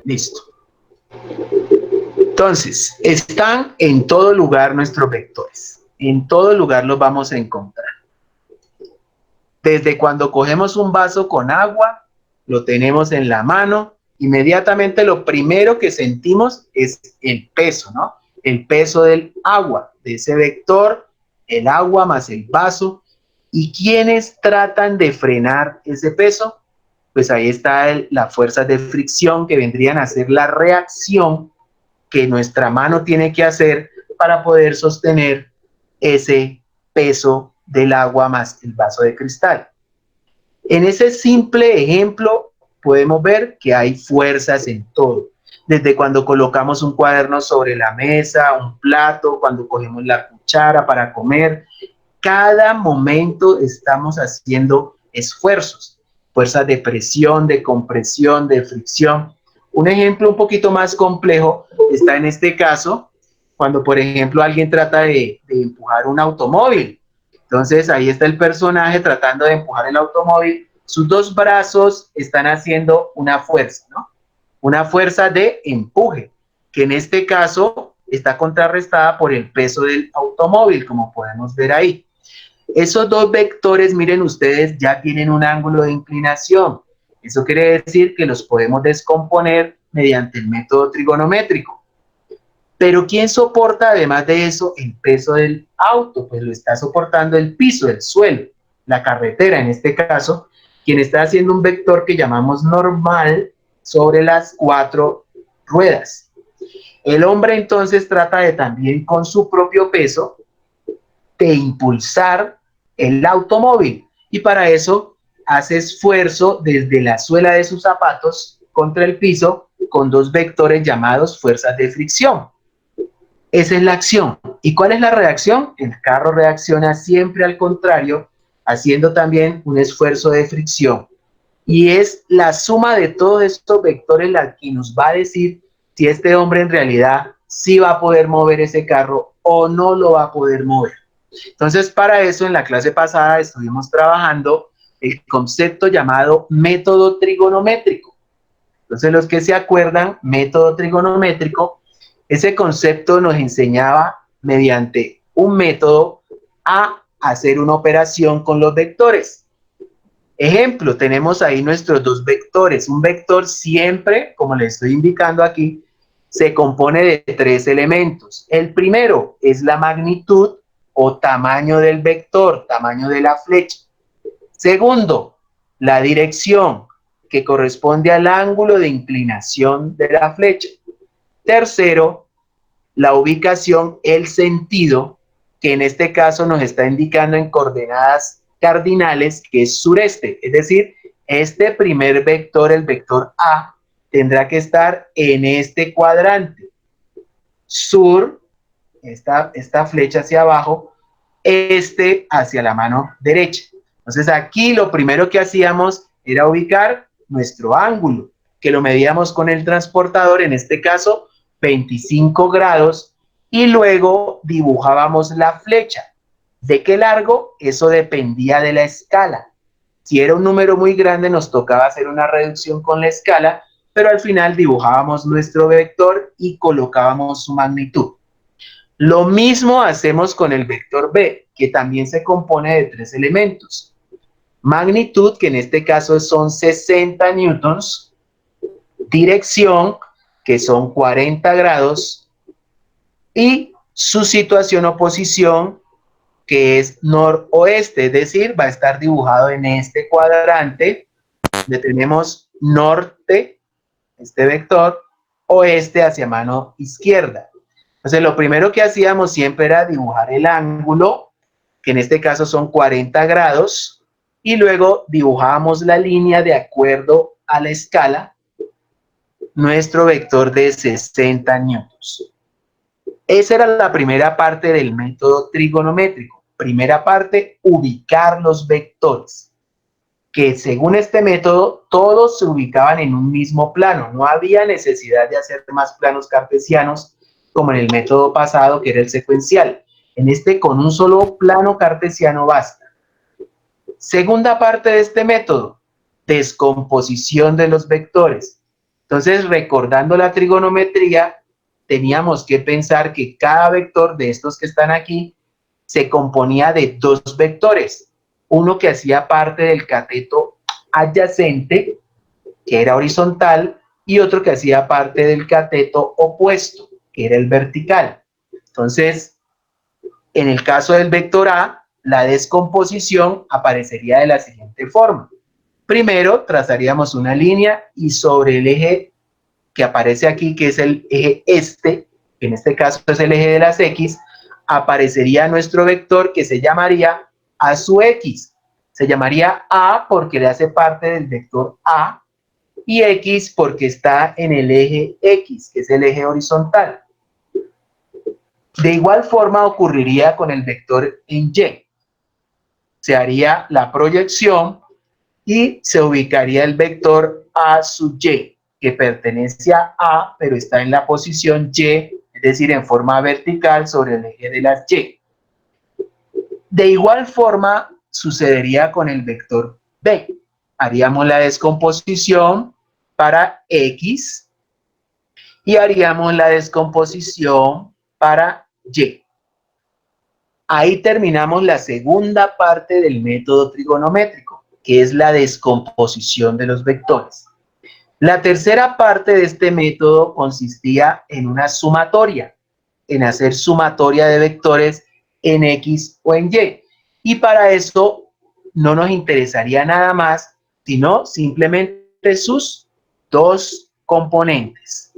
Listo. Entonces, están en todo lugar nuestros vectores. En todo lugar los vamos a encontrar. Desde cuando cogemos un vaso con agua, lo tenemos en la mano, inmediatamente lo primero que sentimos es el peso, ¿no? El peso del agua, de ese vector, el agua más el vaso. ¿Y quiénes tratan de frenar ese peso? Pues ahí está las fuerzas de fricción que vendrían a ser la reacción que nuestra mano tiene que hacer para poder sostener ese peso del agua más el vaso de cristal. En ese simple ejemplo podemos ver que hay fuerzas en todo. Desde cuando colocamos un cuaderno sobre la mesa, un plato, cuando cogemos la cuchara para comer, cada momento estamos haciendo esfuerzos, fuerzas de presión, de compresión, de fricción. Un ejemplo un poquito más complejo está en este caso, cuando por ejemplo alguien trata de empujar un automóvil. Entonces ahí está el personaje tratando de empujar el automóvil. Sus dos brazos están haciendo una fuerza, ¿no? Una fuerza de empuje, que en este caso está contrarrestada por el peso del automóvil, como podemos ver ahí. Esos dos vectores, miren ustedes, ya tienen un ángulo de inclinación. Eso quiere decir que los podemos descomponer mediante el método trigonométrico. Pero ¿quién soporta además de eso el peso del auto? Pues lo está soportando el piso, el suelo, la carretera en este caso, quien está haciendo un vector que llamamos normal sobre las 4 ruedas. El hombre entonces trata de también con su propio peso de impulsar el automóvil y para eso hace esfuerzo desde la suela de sus zapatos contra el piso con dos vectores llamados fuerzas de fricción. Esa es la acción. ¿Y cuál es la reacción? El carro reacciona siempre al contrario, haciendo también un esfuerzo de fricción. Y es la suma de todos estos vectores la que nos va a decir si este hombre en realidad sí va a poder mover ese carro o no lo va a poder mover. Entonces, para eso, en la clase pasada estuvimos trabajando el concepto llamado método trigonométrico. Entonces, los que se acuerdan, método trigonométrico, ese concepto nos enseñaba mediante un método a hacer una operación con los vectores. Ejemplo, tenemos ahí nuestros dos vectores. Un vector siempre, como les estoy indicando aquí, se compone de 3 elementos. El primero es la magnitud o tamaño del vector, tamaño de la flecha. Segundo, la dirección, que corresponde al ángulo de inclinación de la flecha. Tercero, la ubicación, el sentido, que en este caso nos está indicando en coordenadas cardinales, que es sureste. Es decir, este primer vector, el vector A, tendrá que estar en este cuadrante. Sur, esta flecha hacia abajo, este hacia la mano derecha. Entonces aquí lo primero que hacíamos era ubicar nuestro ángulo, que lo medíamos con el transportador, en este caso 25 grados, y luego dibujábamos la flecha. ¿De qué largo? Eso dependía de la escala. Si era un número muy grande nos tocaba hacer una reducción con la escala, pero al final dibujábamos nuestro vector y colocábamos su magnitud. Lo mismo hacemos con el vector B, que también se compone de 3 elementos. Magnitud, que en este caso son 60 newtons, dirección, que son 40 grados, y su situación o posición, que es noroeste, es decir, va a estar dibujado en este cuadrante, donde tenemos norte, este vector, oeste hacia mano izquierda. Entonces, lo primero que hacíamos siempre era dibujar el ángulo, que en este caso son 40 grados, y luego dibujábamos la línea de acuerdo a la escala, nuestro vector de 60 newtons. Esa era la primera parte del método trigonométrico. Primera parte, ubicar los vectores, que según este método todos se ubicaban en un mismo plano. No había necesidad de hacer más planos cartesianos como en el método pasado, que era el secuencial. En este, con un solo plano cartesiano basta. Segunda parte de este método, descomposición de los vectores. Entonces, recordando la trigonometría, teníamos que pensar que cada vector de estos que están aquí se componía de dos vectores, uno que hacía parte del cateto adyacente, que era horizontal, y otro que hacía parte del cateto opuesto, que era el vertical. Entonces, en el caso del vector A, la descomposición aparecería de la siguiente forma. Primero, trazaríamos una línea y sobre el eje que aparece aquí, que es el eje este, que en este caso es el eje de las X, aparecería nuestro vector que se llamaría A sub X. Se llamaría A porque le hace parte del vector A y X porque está en el eje X, que es el eje horizontal. De igual forma ocurriría con el vector en Y. Se haría la proyección y se ubicaría el vector A sub Y, que pertenece a A, pero está en la posición Y, es decir, en forma vertical sobre el eje de las Y. De igual forma sucedería con el vector B. Haríamos la descomposición para X y haríamos la descomposición para Y. Ahí terminamos la segunda parte del método trigonométrico, que es la descomposición de los vectores. La tercera parte de este método consistía en una sumatoria, en hacer sumatoria de vectores en X o en Y. Y para eso no nos interesaría nada más, sino simplemente sus dos componentes,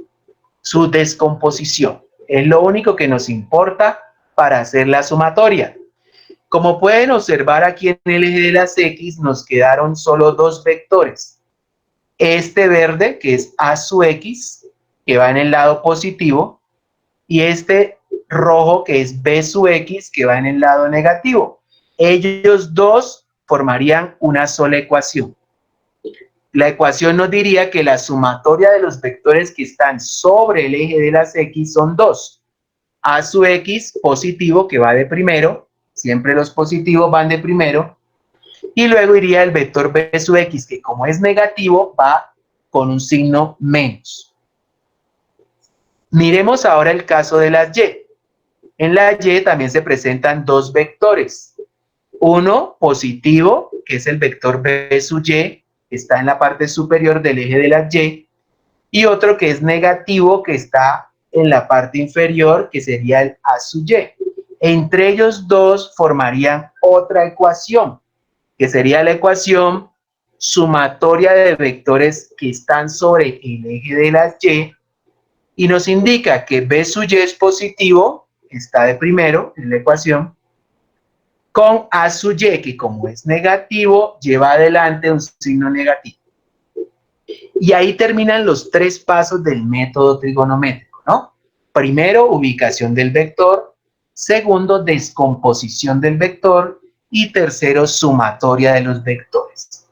su descomposición. Es lo único que nos importa para hacer la sumatoria. Como pueden observar aquí en el eje de las X nos quedaron solo dos vectores. Este verde, que es A sub X, que va en el lado positivo, y este rojo, que es B sub X, que va en el lado negativo. Ellos dos formarían una sola ecuación. La ecuación nos diría que la sumatoria de los vectores que están sobre el eje de las X son dos. A sub X positivo, que va de primero, siempre los positivos van de primero, y luego iría el vector B sub X, que como es negativo, va con un signo menos. Miremos ahora el caso de las Y. En la Y también se presentan dos vectores. Uno positivo, que es el vector B sub Y, que está en la parte superior del eje de las y otro que es negativo, que está en la parte inferior, que sería el A sub Y. Entre ellos dos formarían otra ecuación, que sería la ecuación sumatoria de vectores que están sobre el eje de las y nos indica que B sub Y es positivo, está de primero en la ecuación, con A sub Y, que como es negativo, lleva adelante un signo negativo. Y ahí terminan los tres pasos del método trigonométrico, ¿no? Primero, ubicación del vector. Segundo, descomposición del vector. Y tercero, sumatoria de los vectores.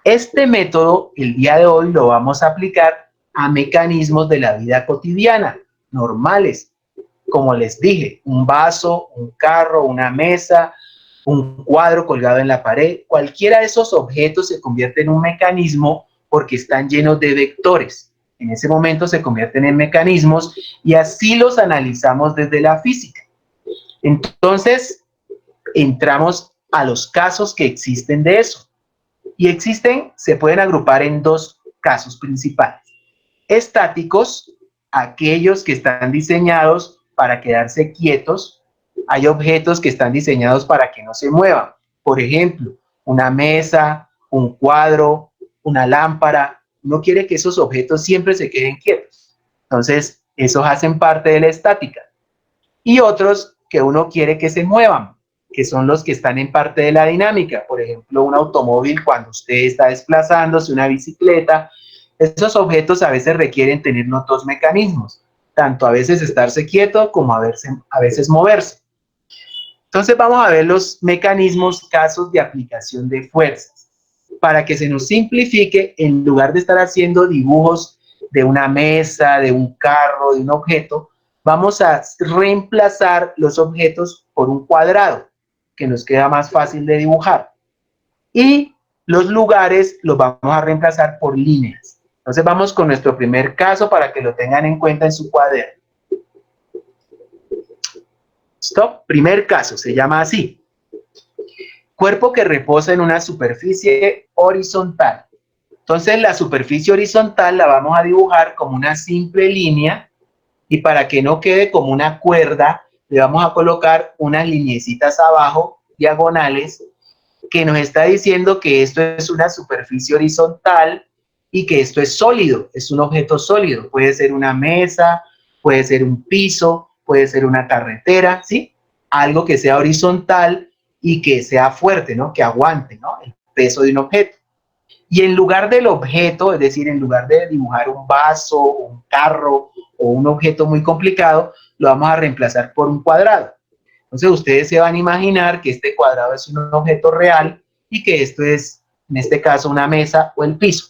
Este método, el día de hoy, lo vamos a aplicar a mecanismos de la vida cotidiana, normales. Como les dije, un vaso, un carro, una mesa, un cuadro colgado en la pared, cualquiera de esos objetos se convierte en un mecanismo porque están llenos de vectores. En ese momento se convierten en mecanismos y así los analizamos desde la física. Entonces, entramos a los casos que existen de eso. Y existen, se pueden agrupar en dos casos principales. Estáticos, aquellos que están diseñados para quedarse quietos. Hay objetos que están diseñados para que no se muevan. Por ejemplo, una mesa, un cuadro, una lámpara. Uno quiere que esos objetos siempre se queden quietos. Entonces, esos hacen parte de la estática. Y otros que uno quiere que se muevan, que son los que están en parte de la dinámica. Por ejemplo, un automóvil cuando usted está desplazándose, una bicicleta. Esos objetos a veces requieren tener los dos mecanismos, tanto a veces estarse quieto como a veces moverse. Entonces vamos a ver los mecanismos, casos de aplicación de fuerzas. Para que se nos simplifique, en lugar de estar haciendo dibujos de una mesa, de un carro, de un objeto, vamos a reemplazar los objetos por un cuadrado, que nos queda más fácil de dibujar. Y los lugares los vamos a reemplazar por líneas. Entonces vamos con nuestro primer caso para que lo tengan en cuenta en su cuaderno. Stop. Primer caso, se llama así. Cuerpo que reposa en una superficie horizontal. Entonces la superficie horizontal la vamos a dibujar como una simple línea y para que no quede como una cuerda, le vamos a colocar unas lineecitas abajo, diagonales, que nos está diciendo que esto es una superficie horizontal y que esto es sólido, es un objeto sólido. Puede ser una mesa, puede ser un piso, puede ser una carretera, ¿sí? Algo que sea horizontal y que sea fuerte, ¿no? Que aguante, ¿no? El peso de un objeto. Y en lugar del objeto, es decir, en lugar de dibujar un vaso, un carro o un objeto muy complicado, lo vamos a reemplazar por un cuadrado. Entonces ustedes se van a imaginar que este cuadrado es un objeto real y que esto es, en este caso, una mesa o el piso.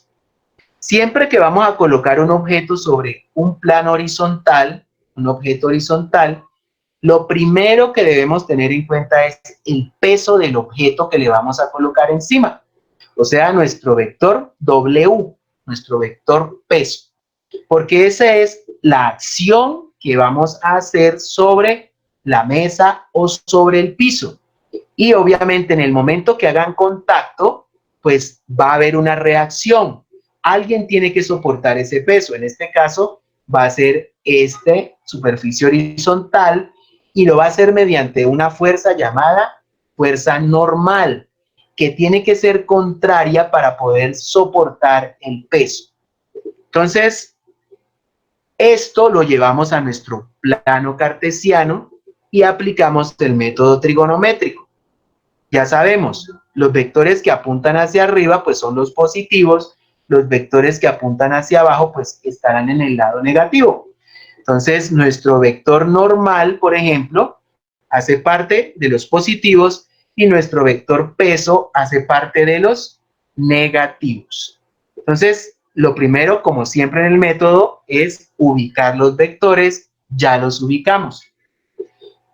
Siempre que vamos a colocar un objeto sobre un plano horizontal, un objeto horizontal, lo primero que debemos tener en cuenta es el peso del objeto que le vamos a colocar encima. O sea, nuestro vector W, nuestro vector peso. Porque esa es la acción que vamos a hacer sobre la mesa o sobre el piso. Y obviamente en el momento que hagan contacto, pues va a haber una reacción. Alguien tiene que soportar ese peso. En este caso va a ser esta superficie horizontal y lo va a hacer mediante una fuerza llamada fuerza normal, que tiene que ser contraria para poder soportar el peso. Entonces, esto lo llevamos a nuestro plano cartesiano y aplicamos el método trigonométrico. Ya sabemos, los vectores que apuntan hacia arriba pues son los positivos, los vectores que apuntan hacia abajo pues estarán en el lado negativo. Entonces, nuestro vector normal, por ejemplo, hace parte de los positivos y nuestro vector peso hace parte de los negativos. Entonces, lo primero, como siempre en el método, es ubicar los vectores. Ya los ubicamos.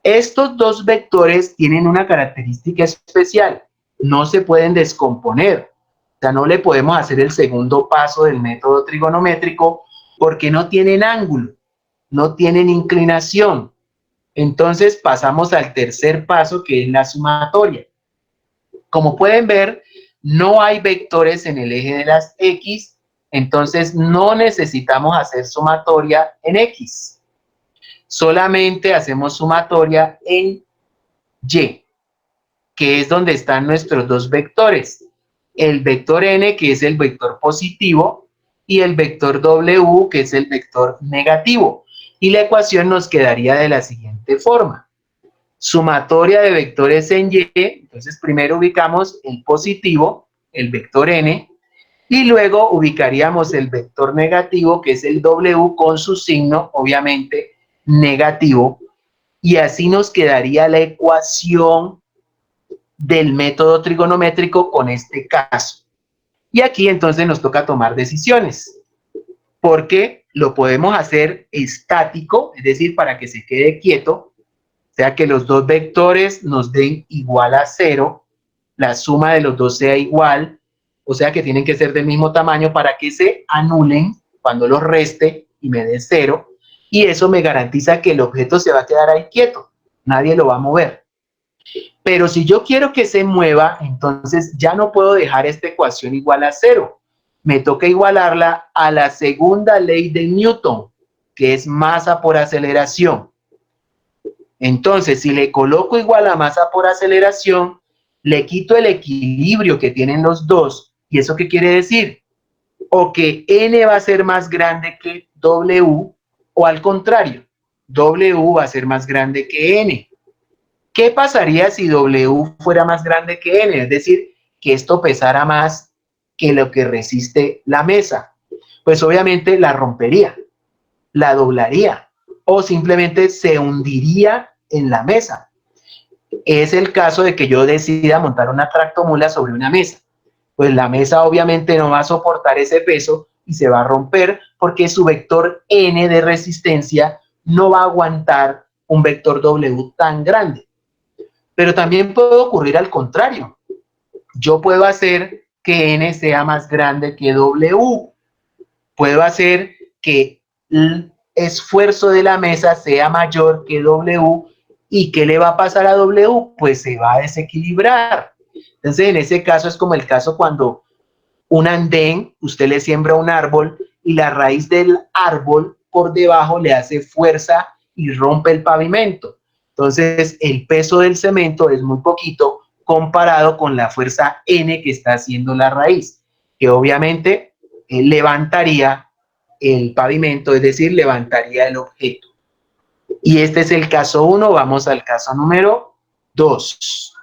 Estos dos vectores tienen una característica especial. No se pueden descomponer. O sea, no le podemos hacer el segundo paso del método trigonométrico porque no tienen ángulo, no tienen inclinación. Entonces pasamos al tercer paso, que es la sumatoria. Como pueden ver, no hay vectores en el eje de las X, entonces no necesitamos hacer sumatoria en X. Solamente hacemos sumatoria en Y, que es donde están nuestros dos vectores. El vector N, que es el vector positivo, y el vector W, que es el vector negativo. Y la ecuación nos quedaría de la siguiente forma. Sumatoria de vectores en Y, entonces primero ubicamos el positivo, el vector N, y luego ubicaríamos el vector negativo, que es el W, con su signo, obviamente, negativo, y así nos quedaría la ecuación del método trigonométrico con este caso. Y aquí entonces nos toca tomar decisiones, porque lo podemos hacer estático, es decir, para que se quede quieto, o sea que los dos vectores nos den igual a 0, la suma de los dos sea igual, o sea que tienen que ser del mismo tamaño para que se anulen cuando los reste y me dé 0, y eso me garantiza que el objeto se va a quedar ahí quieto, nadie lo va a mover. Pero si yo quiero que se mueva, entonces ya no puedo dejar esta ecuación igual a 0. Me toca igualarla a la segunda ley de Newton, que es masa por aceleración. Entonces, si le coloco igual a masa por aceleración, le quito el equilibrio que tienen los dos. ¿Y eso qué quiere decir? O que N va a ser más grande que W, o al contrario, W va a ser más grande que N. ¿Qué pasaría si W fuera más grande que N? Es decir, que esto pesara más que lo que resiste la mesa. Pues obviamente la rompería, la doblaría o simplemente se hundiría en la mesa. Es el caso de que yo decida montar una tractomula sobre una mesa. Pues la mesa obviamente no va a soportar ese peso y se va a romper porque su vector N de resistencia no va a aguantar un vector W tan grande. Pero también puede ocurrir al contrario. Yo puedo hacer que N sea más grande que W. puedo hacer que el esfuerzo de la mesa sea mayor que W. ¿Y qué le va a pasar a W? Pues se va a desequilibrar. Entonces, en ese caso es como el caso cuando un andén, usted le siembra un árbol y la raíz del árbol por debajo le hace fuerza y rompe el pavimento. Entonces, el peso del cemento es muy poquito comparado con la fuerza N que está haciendo la raíz, que obviamente levantaría el pavimento, es decir, levantaría el objeto. Y este es el caso 1, vamos al caso número 2.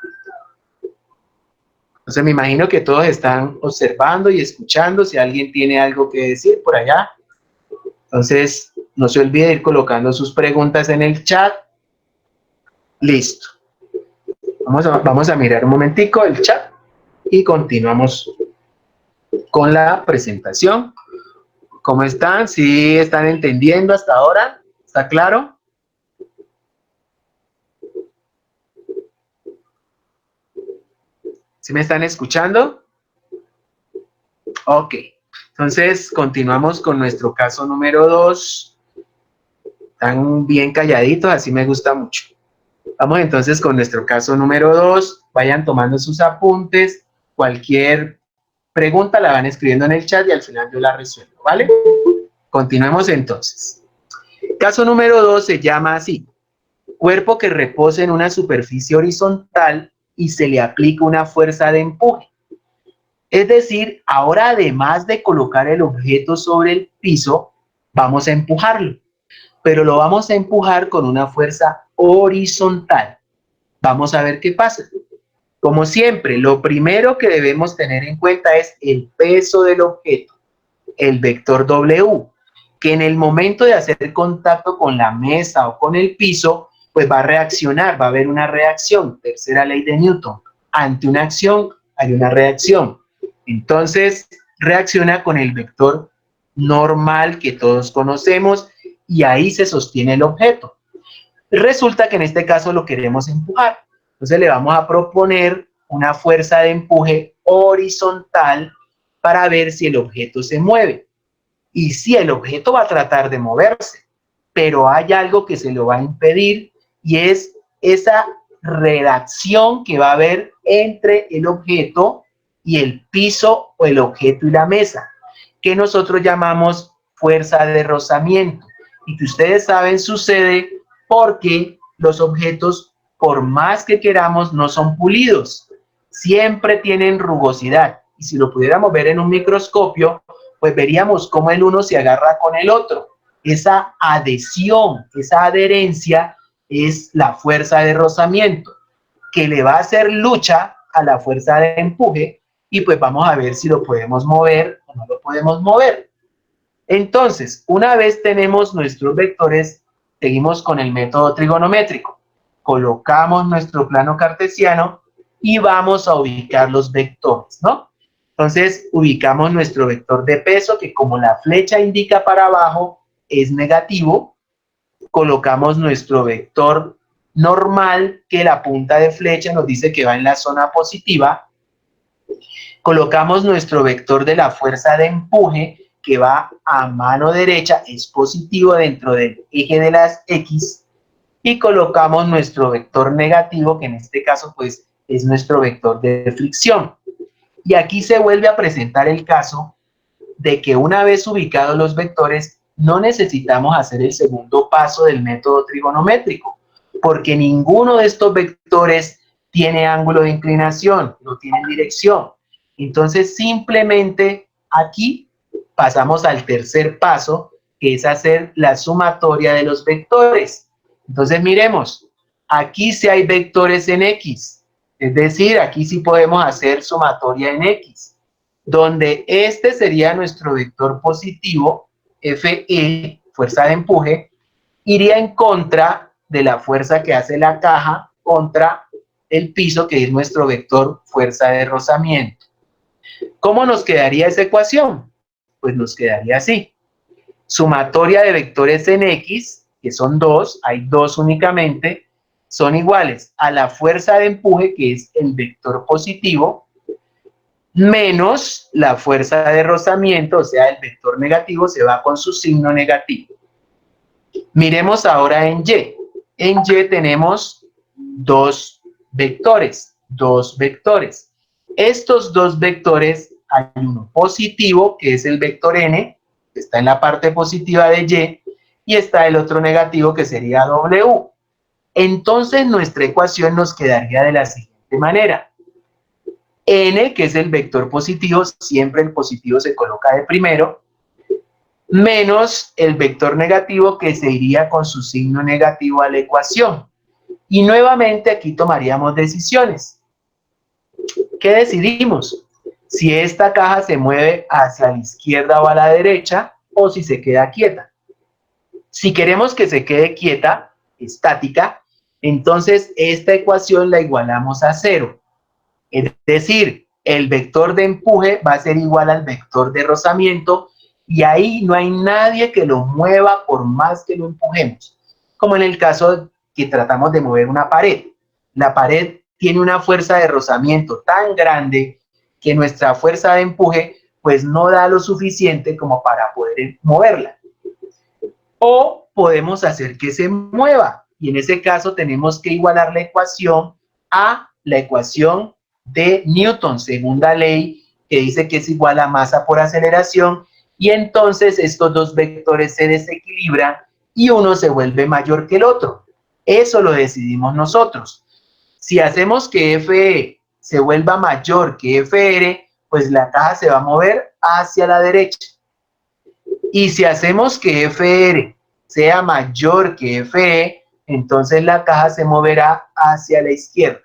Entonces me imagino que todos están observando y escuchando, si alguien tiene algo que decir por allá. Entonces, no se olvide de ir colocando sus preguntas en el chat. Listo. Vamos a mirar un momentico el chat y continuamos con la presentación. ¿Cómo están? ¿Sí están entendiendo hasta ahora? ¿Está claro? ¿Sí me están escuchando? Ok. Entonces, continuamos con nuestro caso número 2. Están bien calladitos, así me gusta mucho. Vamos entonces con nuestro caso número 2. Vayan tomando sus apuntes. Cualquier pregunta la van escribiendo en el chat y al final yo la resuelvo, ¿vale? Continuemos entonces. Caso número 2 se llama así: cuerpo que reposa en una superficie horizontal y se le aplica una fuerza de empuje. Es decir, ahora además de colocar el objeto sobre el piso, vamos a empujarlo, pero lo vamos a empujar con una fuerza horizontal. Vamos a ver qué pasa. Como siempre, lo primero que debemos tener en cuenta es el peso del objeto, el vector W, que en el momento de hacer contacto con la mesa o con el piso, pues va a reaccionar, va a haber una reacción, tercera ley de Newton. Ante una acción hay una reacción. Entonces, reacciona con el vector normal que todos conocemos y ahí se sostiene el objeto. Resulta que en este caso lo queremos empujar. Entonces le vamos a proponer una fuerza de empuje horizontal para ver si el objeto se mueve. Y si el objeto va a tratar de moverse, pero hay algo que se lo va a impedir y es esa redacción que va a haber entre el objeto y el piso o el objeto y la mesa, que nosotros llamamos fuerza de rozamiento. Y que ustedes saben sucede porque los objetos, por más que queramos, no son pulidos. Siempre tienen rugosidad. Y si lo pudiéramos ver en un microscopio, pues veríamos cómo el uno se agarra con el otro. Esa adhesión, esa adherencia es la fuerza de rozamiento, que le va a hacer lucha a la fuerza de empuje y pues vamos a ver si lo podemos mover o no lo podemos mover. Entonces, una vez tenemos nuestros vectores, seguimos con el método trigonométrico. Colocamos nuestro plano cartesiano y vamos a ubicar los vectores, ¿no? Entonces, ubicamos nuestro vector de peso, que como la flecha indica para abajo, es negativo. Colocamos nuestro vector normal, que la punta de flecha nos dice que va en la zona positiva. Colocamos nuestro vector de la fuerza de empuje, que va a mano derecha, es positivo dentro del eje de las X. Y colocamos nuestro vector negativo, que en este caso pues es nuestro vector de fricción. Y aquí se vuelve a presentar el caso de que una vez ubicados los vectores, no necesitamos hacer el segundo paso del método trigonométrico, porque ninguno de estos vectores tiene ángulo de inclinación, no tienen dirección. Entonces, simplemente aquí pasamos al tercer paso, que es hacer la sumatoria de los vectores. Entonces, miremos, aquí sí hay vectores en X, es decir, aquí sí podemos hacer sumatoria en X, donde este sería nuestro vector positivo, Fe, fuerza de empuje, iría en contra de la fuerza que hace la caja contra el piso, que es nuestro vector fuerza de rozamiento. ¿Cómo nos quedaría esa ecuación? Pues nos quedaría así. Sumatoria de vectores en X, que son dos, hay dos únicamente, son iguales a la fuerza de empuje, que es el vector positivo, menos la fuerza de rozamiento, o sea, el vector negativo se va con su signo negativo. Miremos ahora en Y. En Y tenemos dos vectores. Estos dos vectores, hay uno positivo, que es el vector n, que está en la parte positiva de y está el otro negativo, que sería W. Entonces, nuestra ecuación nos quedaría de la siguiente manera. N, que es el vector positivo, siempre el positivo se coloca de primero, menos el vector negativo, que se iría con su signo negativo a la ecuación. Y nuevamente aquí tomaríamos decisiones. ¿Qué decidimos? Si esta caja se mueve hacia la izquierda o a la derecha, o si se queda quieta. Si queremos que se quede quieta, estática, entonces esta ecuación la igualamos a 0. Es decir, el vector de empuje va a ser igual al vector de rozamiento, y ahí no hay nadie que lo mueva por más que lo empujemos. Como en el caso que tratamos de mover una pared. La pared tiene una fuerza de rozamiento tan grande que nuestra fuerza de empuje pues no da lo suficiente como para poder moverla. O podemos hacer que se mueva, y en ese caso tenemos que igualar la ecuación a la ecuación de Newton, segunda ley, que dice que es igual a masa por aceleración, y entonces estos dos vectores se desequilibran y uno se vuelve mayor que el otro. Eso lo decidimos nosotros. Si hacemos que FE se vuelva mayor que FR, pues la caja se va a mover hacia la derecha. Y si hacemos que FR sea mayor que FE, entonces la caja se moverá hacia la izquierda.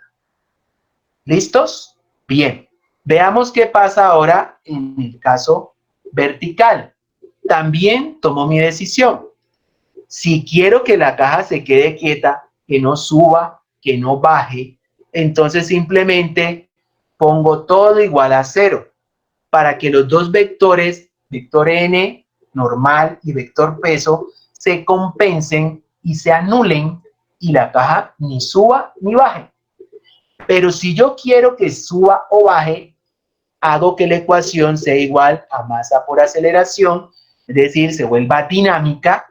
¿Listos? Bien. Veamos qué pasa ahora en el caso vertical. También tomo mi decisión. Si quiero que la caja se quede quieta, que no suba, que no baje, entonces simplemente pongo todo igual a 0 para que los dos vectores, vector n normal y vector peso, se compensen y se anulen y la caja ni suba ni baje. Pero si yo quiero que suba o baje, hago que la ecuación sea igual a masa por aceleración, es decir, se vuelva dinámica,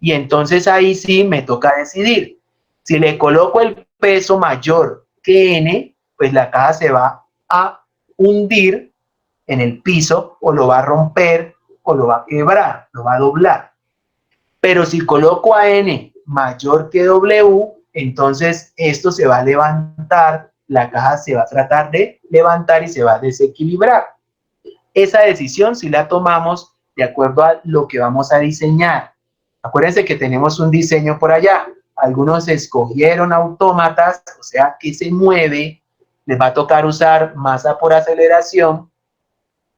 y entonces ahí sí me toca decidir. Si le coloco el peso mayor que n, pues la caja se va a hundir en el piso, o lo va a romper, o lo va a quebrar, lo va a doblar. Pero si coloco a n mayor que w, entonces esto se va a levantar, la caja se va a tratar de levantar y se va a desequilibrar. Esa decisión sí la tomamos de acuerdo a lo que vamos a diseñar. Acuérdense que tenemos un diseño por allá. Algunos escogieron autómatas, o sea que se mueve, les va a tocar usar masa por aceleración.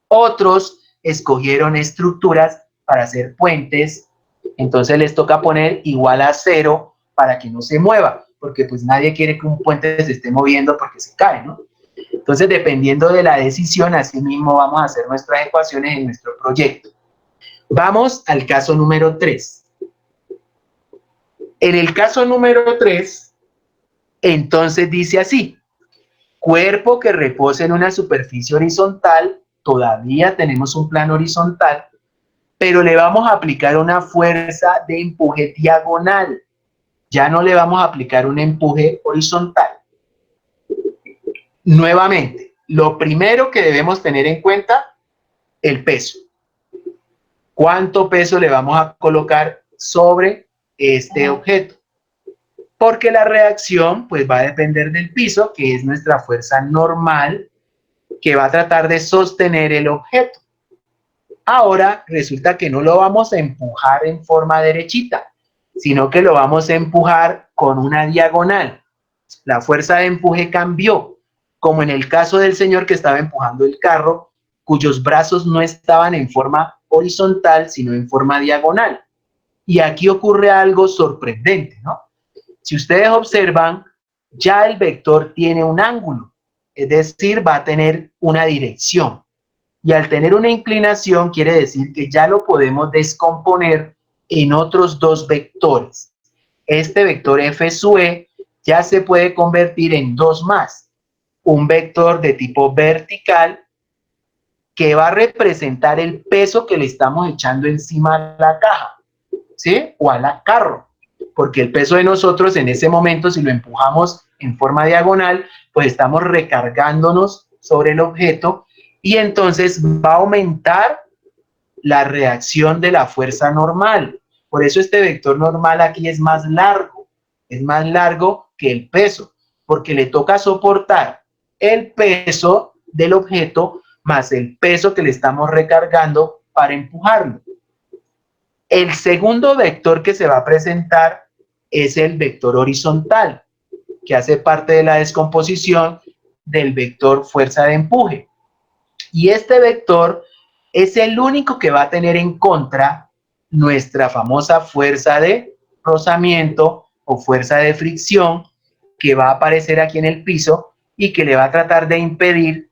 Otros escogieron estructuras para hacer puentes, entonces les toca poner igual a 0 para que no se mueva, porque pues nadie quiere que un puente se esté moviendo porque se cae, ¿no? Entonces, dependiendo de la decisión, así mismo vamos a hacer nuestras ecuaciones en nuestro proyecto. Vamos al caso número 3. En el caso número 3, entonces dice así: cuerpo que reposa en una superficie horizontal, todavía tenemos un plano horizontal, pero le vamos a aplicar una fuerza de empuje diagonal. Ya no le vamos a aplicar un empuje horizontal. Nuevamente, lo primero que debemos tener en cuenta, el peso. ¿Cuánto peso le vamos a colocar sobre este objeto? Porque la reacción pues va a depender del piso, que es nuestra fuerza normal, que va a tratar de sostener el objeto. Ahora resulta que no lo vamos a empujar en forma derechita, sino que lo vamos a empujar con una diagonal. La fuerza de empuje cambió, como en el caso del señor que estaba empujando el carro, cuyos brazos no estaban en forma horizontal, sino en forma diagonal. Y aquí ocurre algo sorprendente, ¿no? Si ustedes observan, ya el vector tiene un ángulo, es decir, va a tener una dirección. Y al tener una inclinación quiere decir que ya lo podemos descomponer en otros dos vectores. Este vector f sub e ya se puede convertir en dos más. Un vector de tipo vertical que va a representar el peso que le estamos echando encima a la caja, ¿sí? O a la carro, porque el peso de nosotros en ese momento, si lo empujamos en forma diagonal, pues estamos recargándonos sobre el objeto y entonces va a aumentar la reacción de la fuerza normal. Por eso este vector normal aquí es más largo que el peso, porque le toca soportar el peso del objeto más el peso que le estamos recargando para empujarlo. El segundo vector que se va a presentar es el vector horizontal, que hace parte de la descomposición del vector fuerza de empuje. Y este vector es el único que va a tener en contra nuestra famosa fuerza de rozamiento o fuerza de fricción que va a aparecer aquí en el piso y que le va a tratar de impedir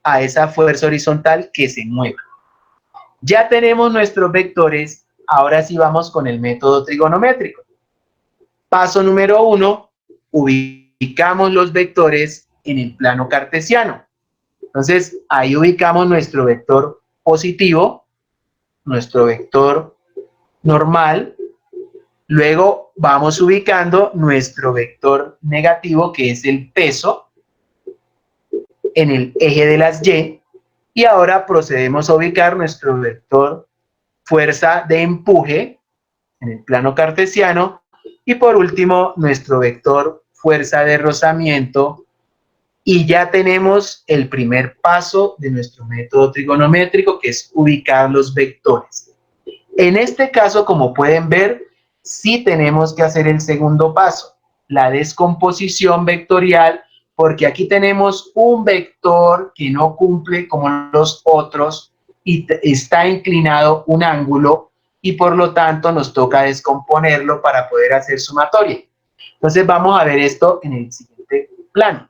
a esa fuerza horizontal que se mueva. Ya tenemos nuestros vectores, ahora sí vamos con el método trigonométrico. Paso número 1, ubicamos los vectores en el plano cartesiano. Entonces, ahí ubicamos nuestro vector positivo, nuestro vector normal, luego vamos ubicando nuestro vector negativo, que es el peso, en el eje de las Y, y ahora procedemos a ubicar nuestro vector fuerza de empuje en el plano cartesiano, y por último, nuestro vector fuerza de rozamiento. Y ya tenemos el primer paso de nuestro método trigonométrico, que es ubicar los vectores. En este caso, como pueden ver, sí tenemos que hacer el segundo paso, la descomposición vectorial, porque aquí tenemos un vector que no cumple como los otros y está inclinado un ángulo y por lo tanto nos toca descomponerlo para poder hacer sumatoria. Entonces vamos a ver esto en el siguiente plano.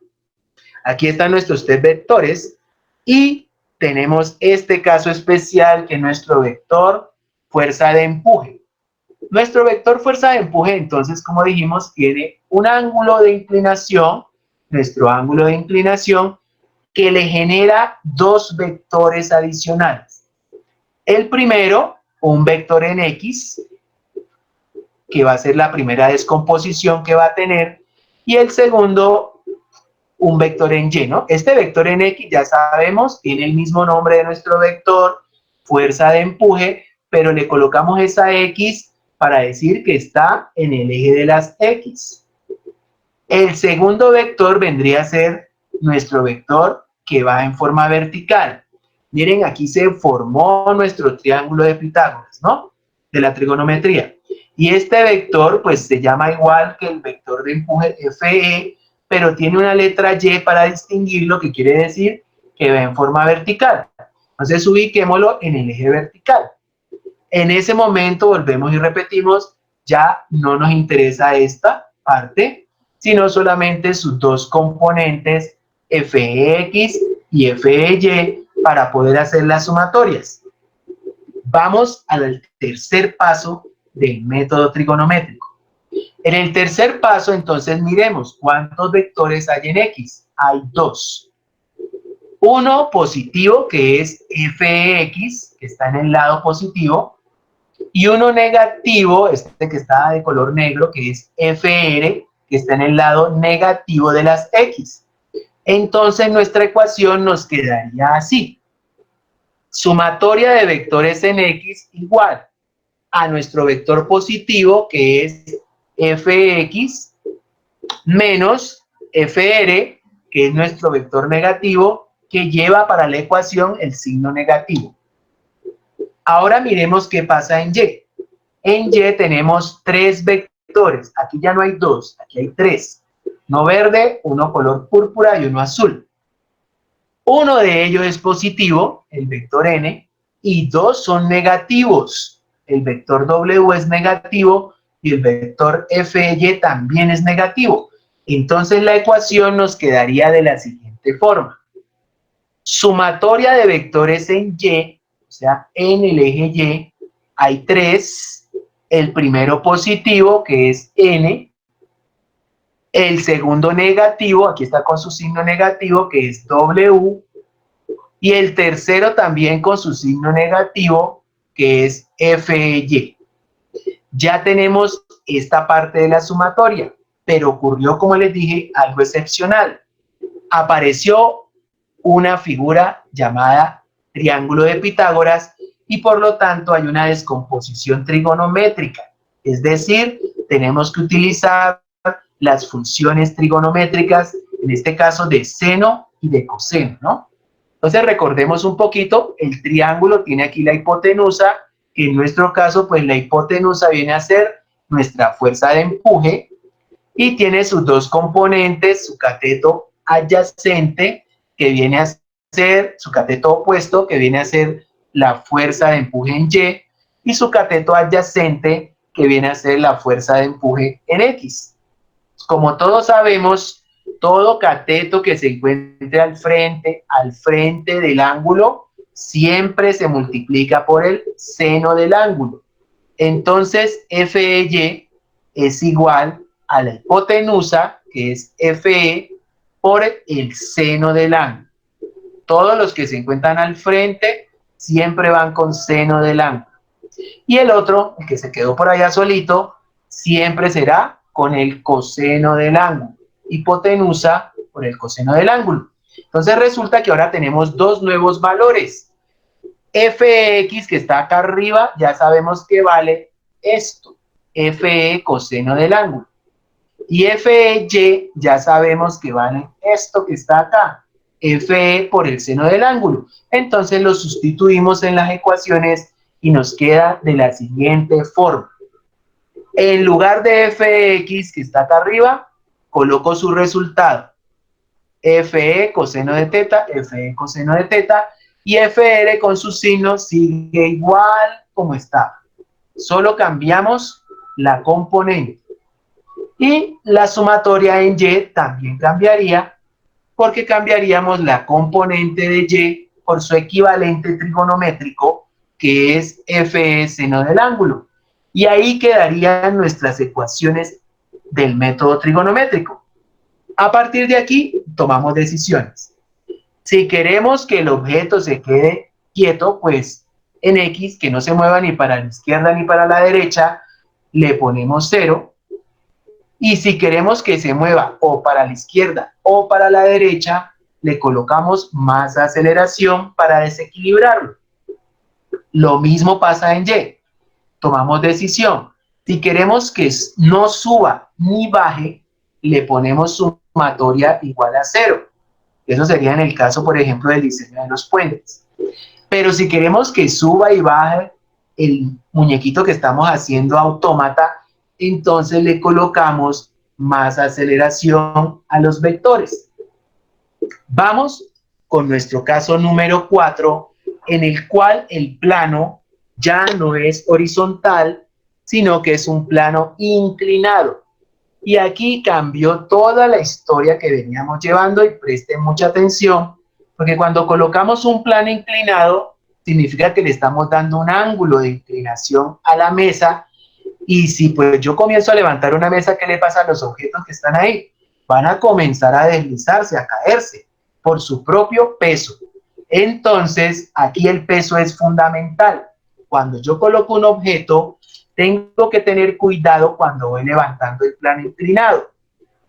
Aquí están nuestros tres vectores y tenemos este caso especial que es nuestro vector fuerza de empuje. Nuestro vector fuerza de empuje, entonces, como dijimos, tiene un ángulo de inclinación, nuestro ángulo de inclinación, que le genera dos vectores adicionales. El primero, un vector en X, que va a ser la primera descomposición que va a tener, y el segundo, un vector en Y, ¿no? Este vector en X, ya sabemos, tiene el mismo nombre de nuestro vector, fuerza de empuje, pero le colocamos esa X para decir que está en el eje de las X. El segundo vector vendría a ser nuestro vector que va en forma vertical. Miren, aquí se formó nuestro triángulo de Pitágoras, ¿no? De la trigonometría. Y este vector, pues, se llama igual que el vector de empuje FE, pero tiene una letra Y para distinguirlo, que quiere decir que va en forma vertical. Entonces, ubiquémoslo en el eje vertical. En ese momento, volvemos y repetimos, ya no nos interesa esta parte, sino solamente sus dos componentes FX y FY para poder hacer las sumatorias. Vamos al tercer paso del método trigonométrico. En el tercer paso, entonces, miremos cuántos vectores hay en X. Hay dos. Uno positivo, que es FX, que está en el lado positivo, y uno negativo, este que está de color negro, que es FR, que está en el lado negativo de las X. Entonces, nuestra ecuación nos quedaría así. Sumatoria de vectores en X igual a nuestro vector positivo, que es Fx, menos Fr, que es nuestro vector negativo, que lleva para la ecuación el signo negativo. Ahora miremos qué pasa en Y. En Y tenemos tres vectores. Aquí ya no hay dos, aquí hay tres. Uno verde, uno color púrpura y uno azul. Uno de ellos es positivo, el vector n, y dos son negativos. El vector w es negativo y el vector fy también es negativo. Entonces la ecuación nos quedaría de la siguiente forma. Sumatoria de vectores en Y, o sea, en el eje Y, hay tres. El primero positivo, que es n. El segundo negativo, aquí está con su signo negativo, que es w. Y el tercero también con su signo negativo, que es FY. Ya tenemos esta parte de la sumatoria, pero ocurrió, como les dije, algo excepcional. Apareció una figura llamada triángulo de Pitágoras y por lo tanto hay una descomposición trigonométrica. Es decir, tenemos que utilizar las funciones trigonométricas, en este caso de seno y de coseno, ¿no? Entonces recordemos un poquito, el triángulo tiene aquí la hipotenusa, que en nuestro caso, pues la hipotenusa viene a ser nuestra fuerza de empuje y tiene sus dos componentes, su cateto adyacente, que viene a ser su cateto opuesto, que viene a ser la fuerza de empuje en Y, y su cateto adyacente, que viene a ser la fuerza de empuje en X. Como todos sabemos, todo cateto que se encuentre al frente del ángulo, siempre se multiplica por el seno del ángulo. Entonces, FY es igual a la hipotenusa, que es FE, por el seno del ángulo. Todos los que se encuentran al frente siempre van con seno del ángulo. Y el otro, el que se quedó por allá solito, siempre será con el coseno del ángulo. Hipotenusa por el coseno del ángulo. Entonces resulta que ahora tenemos dos nuevos valores. Fx, que está acá arriba, ya sabemos que vale esto. Fe coseno del ángulo. Y FY ya sabemos que vale esto que está acá. Fe por el seno del ángulo. Entonces lo sustituimos en las ecuaciones y nos queda de la siguiente forma. En lugar de Fx, que está acá arriba, coloco su resultado. Fe coseno de teta, Fe coseno de teta, y FR con su signo sigue igual como estaba. Solo cambiamos la componente. Y la sumatoria en Y también cambiaría, porque cambiaríamos la componente de Y por su equivalente trigonométrico, que es Fe seno del ángulo. Y ahí quedarían nuestras ecuaciones del método trigonométrico. A partir de aquí, tomamos decisiones. Si queremos que el objeto se quede quieto, pues en X, que no se mueva ni para la izquierda ni para la derecha, le ponemos 0. Y si queremos que se mueva o para la izquierda o para la derecha, le colocamos más aceleración para desequilibrarlo. Lo mismo pasa en Y. Tomamos decisión. Si queremos que no suba ni baje, le ponemos sumatoria igual a 0. Eso sería en el caso, por ejemplo, del diseño de los puentes. Pero si queremos que suba y baje el muñequito que estamos haciendo autómata, entonces le colocamos más aceleración a los vectores. Vamos con nuestro caso número 4, en el cual el plano ya no es horizontal, sino que es un plano inclinado. Y aquí cambió toda la historia que veníamos llevando y presten mucha atención, porque cuando colocamos un plano inclinado, significa que le estamos dando un ángulo de inclinación a la mesa. Y si pues yo comienzo a levantar una mesa, ¿qué le pasa a los objetos que están ahí? Van a comenzar a deslizarse, a caerse por su propio peso. Entonces, aquí el peso es fundamental. Cuando yo coloco un objeto, tengo que tener cuidado cuando voy levantando el plano inclinado,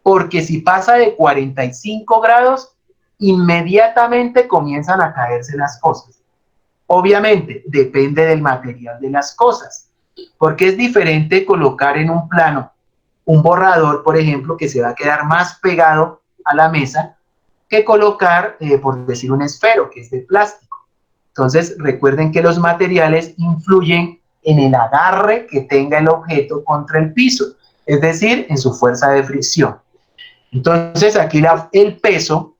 porque si pasa de 45 grados, inmediatamente comienzan a caerse las cosas. Obviamente, depende del material de las cosas, porque es diferente colocar en un plano un borrador, por ejemplo, que se va a quedar más pegado a la mesa, que colocar, por decir, un esfero, que es de plástico. Entonces, recuerden que los materiales influyen en el agarre que tenga el objeto contra el piso, es decir, en su fuerza de fricción. Entonces, aquí el peso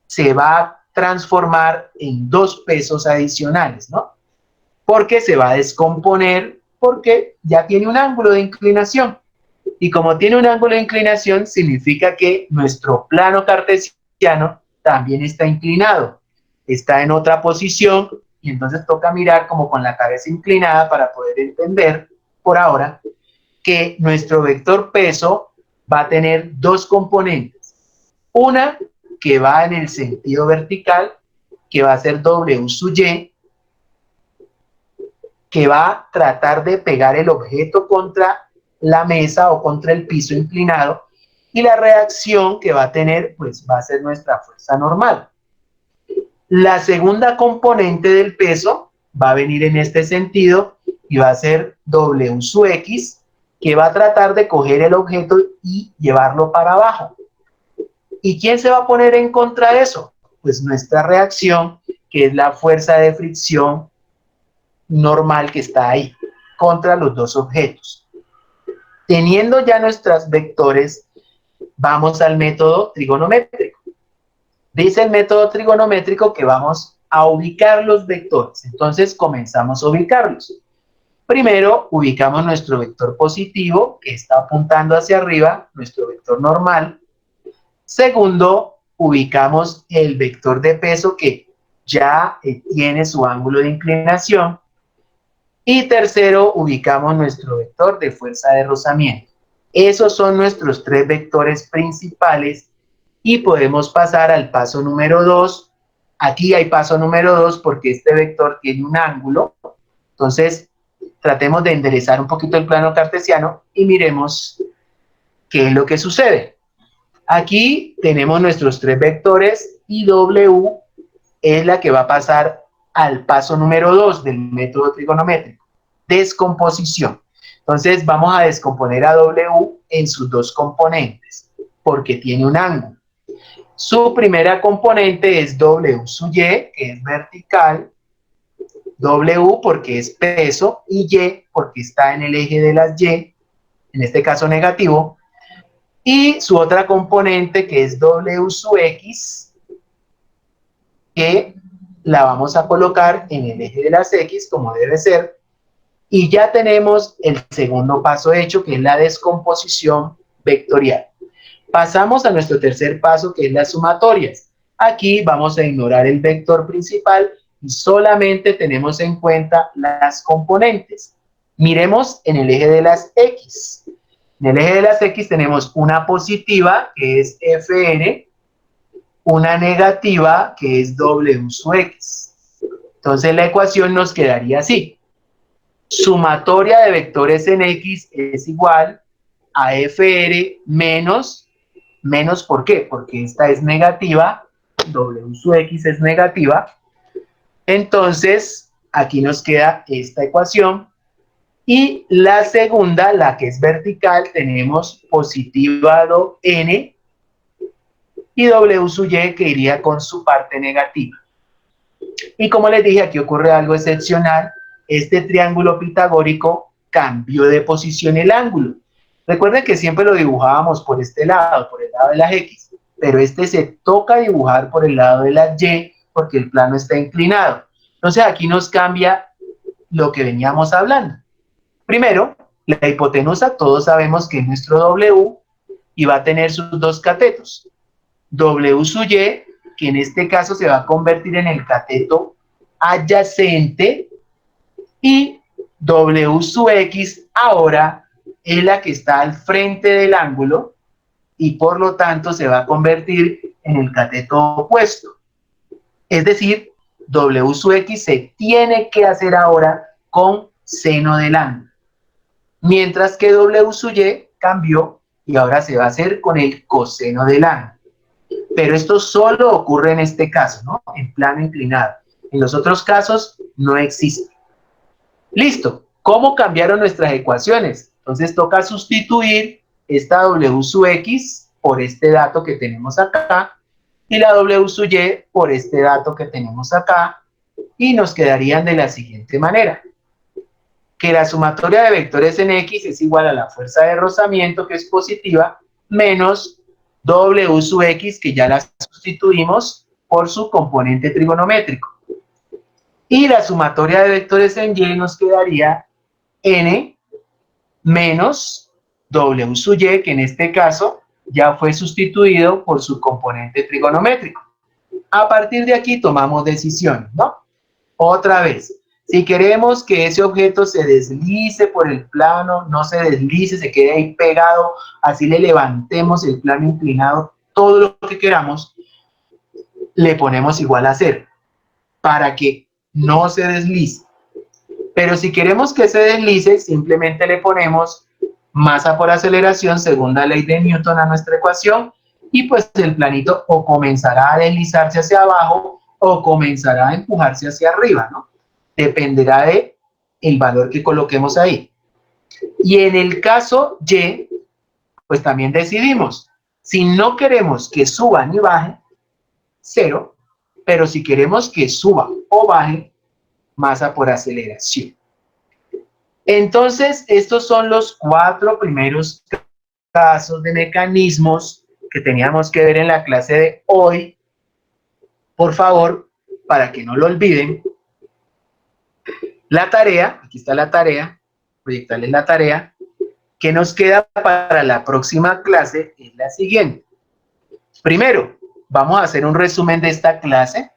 se va a transformar en dos pesos adicionales, ¿no? Porque se va a descomponer, porque ya tiene un ángulo de inclinación. Y como tiene un ángulo de inclinación, significa que nuestro plano cartesiano también está inclinado, está en otra posición, y entonces toca mirar como con la cabeza inclinada para poder entender, por ahora, que nuestro vector peso va a tener dos componentes. Una que va en el sentido vertical que va a ser W sub Y, que va a tratar de pegar el objeto contra la mesa o contra el piso inclinado, y la reacción que va a tener, pues va a ser nuestra fuerza normal. La segunda componente del peso va a venir en este sentido y va a ser W sub X, que va a tratar de coger el objeto y llevarlo para abajo. ¿Y quién se va a poner en contra de eso? Pues nuestra reacción, que es la fuerza de fricción normal que está ahí, contra los dos objetos. Teniendo ya nuestros vectores, vamos al método trigonométrico. Dice el método trigonométrico que vamos a ubicar los vectores. Entonces comenzamos a ubicarlos. Primero ubicamos nuestro vector positivo, que está apuntando hacia arriba, nuestro vector normal. Segundo, ubicamos el vector de peso, que ya tiene su ángulo de inclinación. Y tercero, ubicamos nuestro vector de fuerza de rozamiento. Esos son nuestros tres vectores principales y podemos pasar al paso número 2. Aquí hay paso número 2 porque este vector tiene un ángulo. Entonces, tratemos de enderezar un poquito el plano cartesiano y miremos qué es lo que sucede. Aquí tenemos nuestros tres vectores y W es la que va a pasar al paso número 2 del método trigonométrico, descomposición. Entonces vamos a descomponer a W en sus dos componentes, porque tiene un ángulo. Su primera componente es W sub Y, que es vertical, W porque es peso, y Y porque está en el eje de las Y, en este caso negativo, y su otra componente que es W sub X, que la vamos a colocar en el eje de las X como debe ser, y ya tenemos el segundo paso hecho, que es la descomposición vectorial. Pasamos a nuestro tercer paso, que es las sumatorias. Aquí vamos a ignorar el vector principal y solamente tenemos en cuenta las componentes. Miremos en el eje de las X. En el eje de las X tenemos una positiva, que es Fn, una negativa, que es W sub X. Entonces la ecuación nos quedaría así. Sumatoria de vectores en X es igual a Fr menos, ¿por qué? Porque esta es negativa, W sub X es negativa. Entonces, aquí nos queda esta ecuación. Y la segunda, la que es vertical, tenemos positiva N y W sub Y, que iría con su parte negativa. Y como les dije, aquí ocurre algo excepcional. Este triángulo pitagórico cambió de posición el ángulo. Recuerden que siempre lo dibujábamos por este lado, por el lado de las X, pero este se toca dibujar por el lado de las Y porque el plano está inclinado. Entonces aquí nos cambia lo que veníamos hablando. Primero, la hipotenusa, todos sabemos que es nuestro W y va a tener sus dos catetos. W sub Y, que en este caso se va a convertir en el cateto adyacente, y W sub X ahora es la que está al frente del ángulo y por lo tanto se va a convertir en el cateto opuesto. Es decir, W sub X se tiene que hacer ahora con seno del ángulo, mientras que W sub Y cambió y ahora se va a hacer con el coseno del ángulo. Pero esto solo ocurre en este caso, ¿no? En plano inclinado. En los otros casos no existe. Listo. ¿Cómo cambiaron nuestras ecuaciones? Entonces toca sustituir esta W sub X por este dato que tenemos acá y la W sub Y por este dato que tenemos acá, y nos quedarían de la siguiente manera. Que la sumatoria de vectores en X es igual a la fuerza de rozamiento, que es positiva, menos W sub X, que ya la sustituimos por su componente trigonométrico. Y la sumatoria de vectores en Y nos quedaría N menos W sub Y, que en este caso ya fue sustituido por su componente trigonométrico. A partir de aquí tomamos decisiones, ¿no? Otra vez, si queremos que ese objeto se deslice por el plano, no se deslice, se quede ahí pegado, así le levantemos el plano inclinado, todo lo que queramos, le ponemos igual a 0. para que no se deslice. Pero si queremos que se deslice, simplemente le ponemos masa por aceleración según la ley de Newton a nuestra ecuación, y pues el planito o comenzará a deslizarse hacia abajo o comenzará a empujarse hacia arriba, ¿no? Dependerá de el valor que coloquemos ahí. Y en el caso Y, pues también decidimos, si no queremos que suba ni baje, 0, pero si queremos que suba o baje, masa por aceleración. Entonces, estos son los 4 primeros casos de mecanismos que teníamos que ver en la clase de hoy. Por favor, para que no lo olviden, la tarea, aquí está la tarea, proyectarles la tarea, que nos queda para la próxima clase es la siguiente. Primero, vamos a hacer un resumen de esta clase.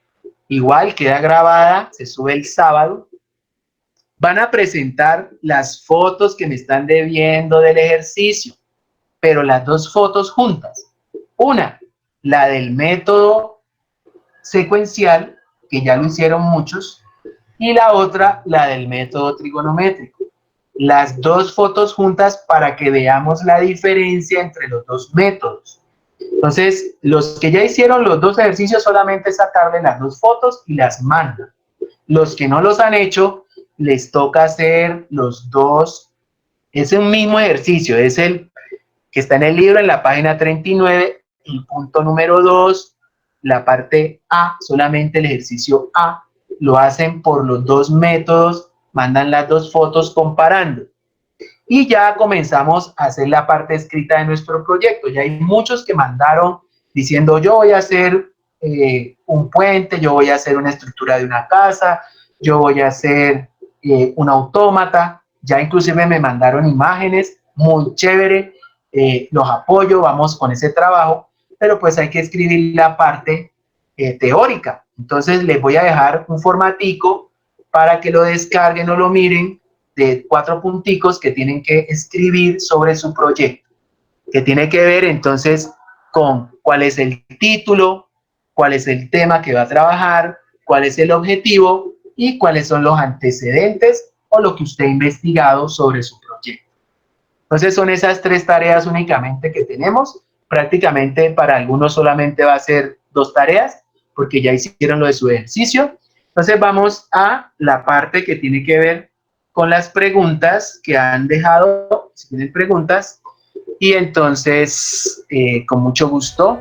Igual queda grabada, se sube el sábado. Van a presentar las fotos que me están debiendo del ejercicio, pero las 2 fotos juntas. Una, la del método secuencial, que ya lo hicieron muchos, y la otra, la del método trigonométrico. Las 2 fotos juntas para que veamos la diferencia entre los 2 métodos. Entonces, los que ya hicieron los 2 ejercicios, solamente sacarle las 2 fotos y las mandan. Los que no los han hecho, les toca hacer los 2. Es un mismo ejercicio, es el que está en el libro en la página 39, el punto número 2, la parte A, solamente el ejercicio A, lo hacen por los 2 métodos, mandan las 2 fotos comparando. Y ya comenzamos a hacer la parte escrita de nuestro proyecto. Ya hay muchos que mandaron diciendo, yo voy a hacer un puente, yo voy a hacer una estructura de una casa, yo voy a hacer un autómata. Ya inclusive me mandaron imágenes, muy chévere, los apoyo, vamos con ese trabajo, pero pues hay que escribir la parte teórica. Entonces les voy a dejar un formatico para que lo descarguen o lo miren, de 4 punticos que tienen que escribir sobre su proyecto, que tiene que ver entonces con cuál es el título, cuál es el tema que va a trabajar, cuál es el objetivo y cuáles son los antecedentes o lo que usted ha investigado sobre su proyecto. Entonces son esas 3 tareas únicamente que tenemos. Prácticamente para algunos solamente va a ser 2 tareas porque ya hicieron lo de su ejercicio. Entonces vamos a la parte que tiene que ver con las preguntas que han dejado, si tienen preguntas, y entonces con mucho gusto